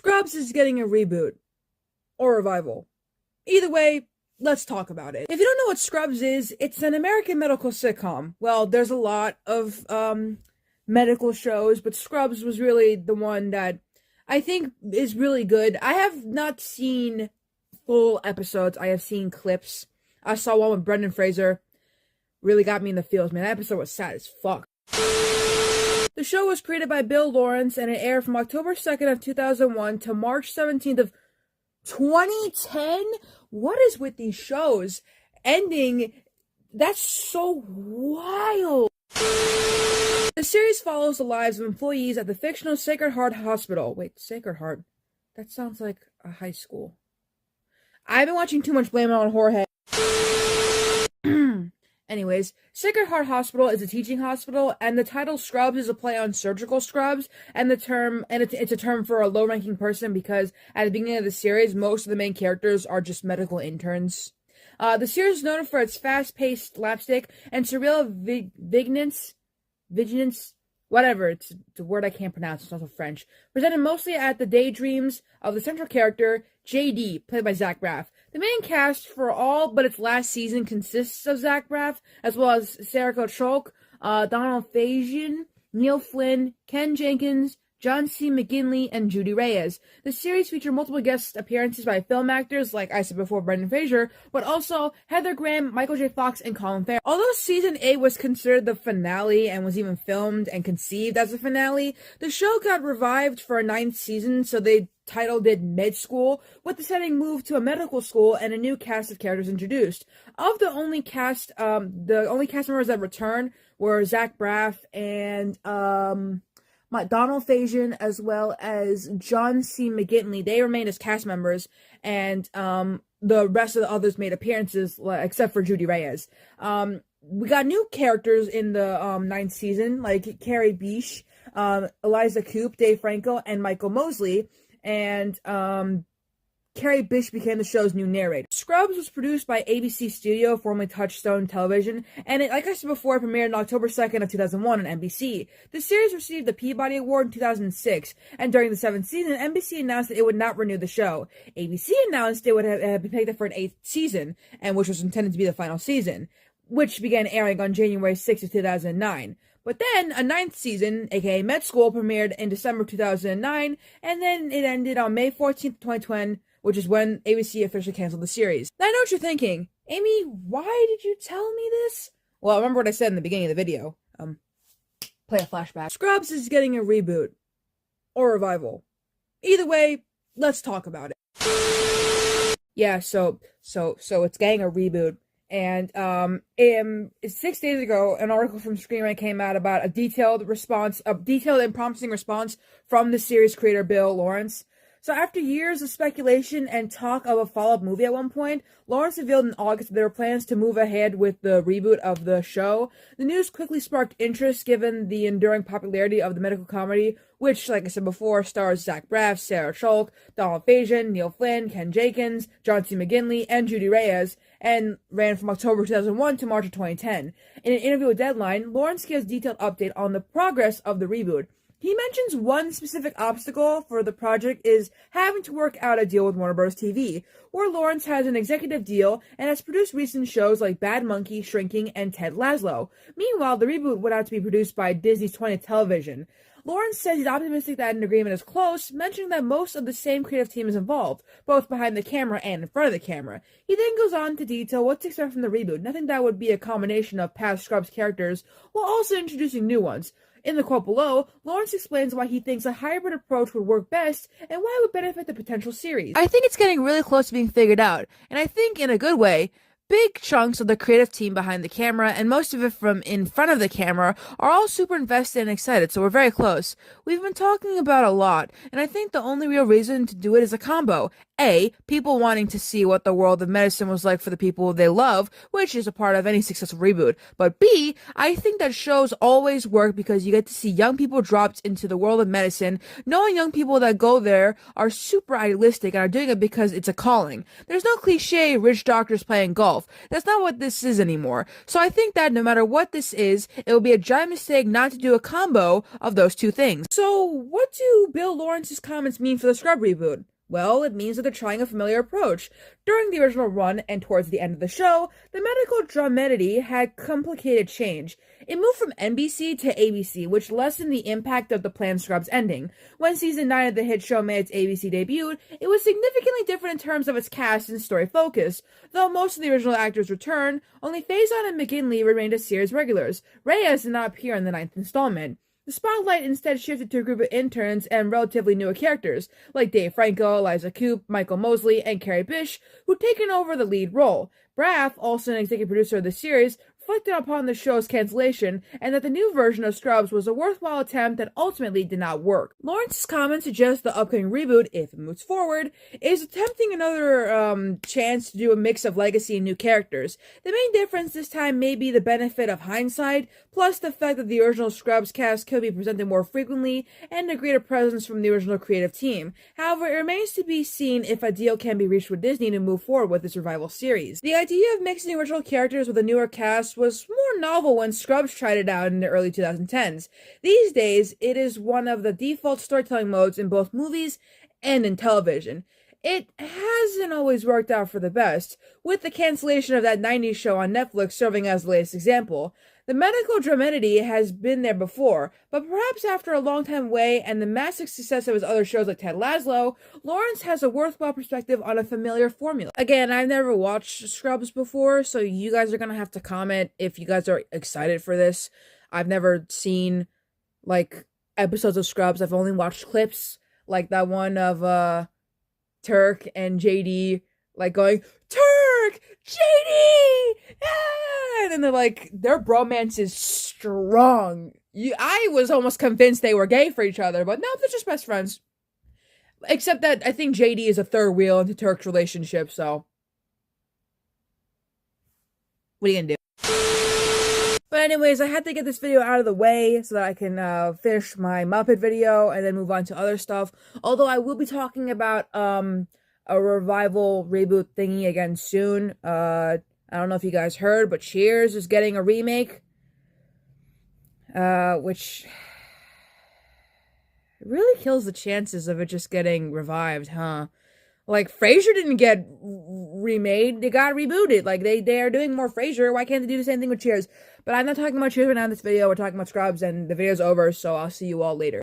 Scrubs is getting a reboot or revival. Either way, let's talk about it. If you don't know what Scrubs is, it's an American medical sitcom. Well, there's a lot of medical shows, but Scrubs was really the one that I think is really good. I have not seen full episodes. I have seen clips. I saw one with Brendan Fraser. Really got me in the feels, man. That episode was sad as fuck. The show was created by Bill Lawrence and it aired from October 2nd of 2001 to March 17th of 2010? What is with these shows ending? That's so wild. The series follows the lives of employees at the fictional Sacred Heart Hospital. Wait, Sacred Heart? That sounds like a high school. I've been watching too much Blame It on Jorge. Anyways, Sacred Heart Hospital is a teaching hospital, and the title Scrubs is a play on surgical scrubs, and it's a term for a low-ranking person because at the beginning of the series, most of the main characters are just medical interns. The series is known for its fast-paced slapstick and surreal vigilance, whatever, it's a word I can't pronounce, it's also French, presented mostly at the daydreams of the central character, JD, played by Zach Braff. The main cast for all but its last season consists of Zach Braff, as well as Sarah Chalk, Donald Faison, Neil Flynn, Ken Jenkins, John C. McGinley, and Judy Reyes. The series featured multiple guest appearances by film actors, like I said before, Brendan Fraser, but also Heather Graham, Michael J. Fox, and Colin Farrell. Although Season 8 was considered the finale and was even filmed and conceived as a finale, the show got revived for a 9th season, so they titled it Med School, with the setting moved to a medical school and a new cast of characters introduced. Of the only cast members that returned were Zach Braff and Donald Faison, as well as John C. McGinley. They remained as cast members, and the rest of the others made appearances, except for Judy Reyes. We got new characters in the 9th season, like Carrie Beesh, Eliza Coupe, Dave Franco, and Michael Mosley, and Carrie Bish became the show's new narrator. Scrubs was produced by ABC Studio, formerly Touchstone Television, and it, like I said before, premiered on October 2nd of 2001 on NBC. The series received the Peabody Award in 2006, and during the 7th season, NBC announced that it would not renew the show. ABC announced it would have been picked up for an 8th season, and which was intended to be the final season, which began airing on January 6th of 2009. But then, a 9th season, aka Med School, premiered in December 2009, and then it ended on May 14th, 2020, which is when ABC officially canceled the series. Now I know what you're thinking. Amy, why did you tell me this? Well, remember what I said in the beginning of the video. Play a flashback. Scrubs is getting a reboot. Or revival. Either way, let's talk about it. Yeah, so it's getting a reboot. And 6 days ago, an article from Screen Rant came out about a detailed and promising response from the series creator Bill Lawrence. So after years of speculation and talk of a follow-up movie at one point, Lawrence revealed in August that there were plans to move ahead with the reboot of the show. The news quickly sparked interest given the enduring popularity of the medical comedy, which, like I said before, stars Zach Braff, Sarah Chalk, Donald Faison, Neil Flynn, Ken Jenkins, John C. McGinley, and Judy Reyes, and ran from October 2001 to March of 2010. In an interview with Deadline, Lawrence gives a detailed update on the progress of the reboot. He mentions one specific obstacle for the project is having to work out a deal with Warner Bros. TV, where Lawrence has an executive deal and has produced recent shows like Bad Monkey, Shrinking, and Ted Lasso. Meanwhile, the reboot would have to be produced by Disney's 20th Television. Lawrence says he's optimistic that an agreement is close, mentioning that most of the same creative team is involved, both behind the camera and in front of the camera. He then goes on to detail what to expect from the reboot, nothing that would be a combination of past Scrubs characters, while also introducing new ones. In the quote below, Lawrence explains why he thinks a hybrid approach would work best and why it would benefit the potential series. I think it's getting really close to being figured out, and I think in a good way. Big chunks of the creative team behind the camera, and most of it from in front of the camera, are all super invested and excited, so we're very close. We've been talking about a lot, and I think the only real reason to do it is a combo. A, people wanting to see what the world of medicine was like for the people they love, which is a part of any successful reboot. But B, I think that shows always work because you get to see young people dropped into the world of medicine, knowing young people that go there are super idealistic and are doing it because it's a calling. There's no cliche rich doctors playing golf. itself. That's not what this is anymore. So I think that no matter what this is, it would be a giant mistake not to do a combo of those two things. So what do Bill Lawrence's comments mean for the Scrub reboot? Well, it means that they're trying a familiar approach. During the original run and towards the end of the show, the medical dramedy had complicated change. It moved from NBC to ABC, which lessened the impact of the planned Scrubs ending. When season 9 of the hit show made its ABC debut, it was significantly different in terms of its cast and story focus. Though most of the original actors returned, only Faison and McGinley remained as series regulars. Reyes did not appear in the 9th installment. The spotlight instead shifted to a group of interns and relatively newer characters, like Dave Franco, Eliza Coupe, Michael Mosley, and Carrie Bish, who'd taken over the lead role. Braff, also an executive producer of the series, reflected upon the show's cancellation and that the new version of Scrubs was a worthwhile attempt that ultimately did not work. Lawrence's comments suggest the upcoming reboot, if it moves forward, is attempting another chance to do a mix of legacy and new characters. The main difference this time may be the benefit of hindsight, plus the fact that the original Scrubs cast could be presented more frequently and a greater presence from the original creative team. However, it remains to be seen if a deal can be reached with Disney to move forward with this revival series. The idea of mixing the original characters with a newer cast was more novel when Scrubs tried it out in the early 2010s. These days, it is one of the default storytelling modes in both movies and in television. It hasn't always worked out for the best, with the cancellation of that 90s show on Netflix serving as the latest example. The medical dramedy has been there before, but perhaps after a long time away and the massive success of his other shows like Ted Lasso, Lawrence has a worthwhile perspective on a familiar formula. Again, I've never watched Scrubs before, so you guys are gonna have to comment if you guys are excited for this. I've never seen, like, episodes of Scrubs. I've only watched clips, like that one of, Turk and JD, like, going, Turk! JD! Ah! And then they're like, their bromance is strong. I was almost convinced they were gay for each other, but no, they're just best friends. Except that I think JD is a third wheel into Turk's relationship, so. What are you gonna do? But anyways, I had to get this video out of the way so that I can finish my Muppet video and then move on to other stuff. Although I will be talking about a revival reboot thingy again soon. I don't know if you guys heard, but Cheers is getting a remake. Which really kills the chances of it just getting revived, huh? Like, Frasier didn't get remade, they got rebooted. Like, they are doing more Frasier, why can't they do the same thing with Cheers? But I'm not talking about Cheers right now in this video, we're talking about Scrubs, and the video's over, so I'll see you all later.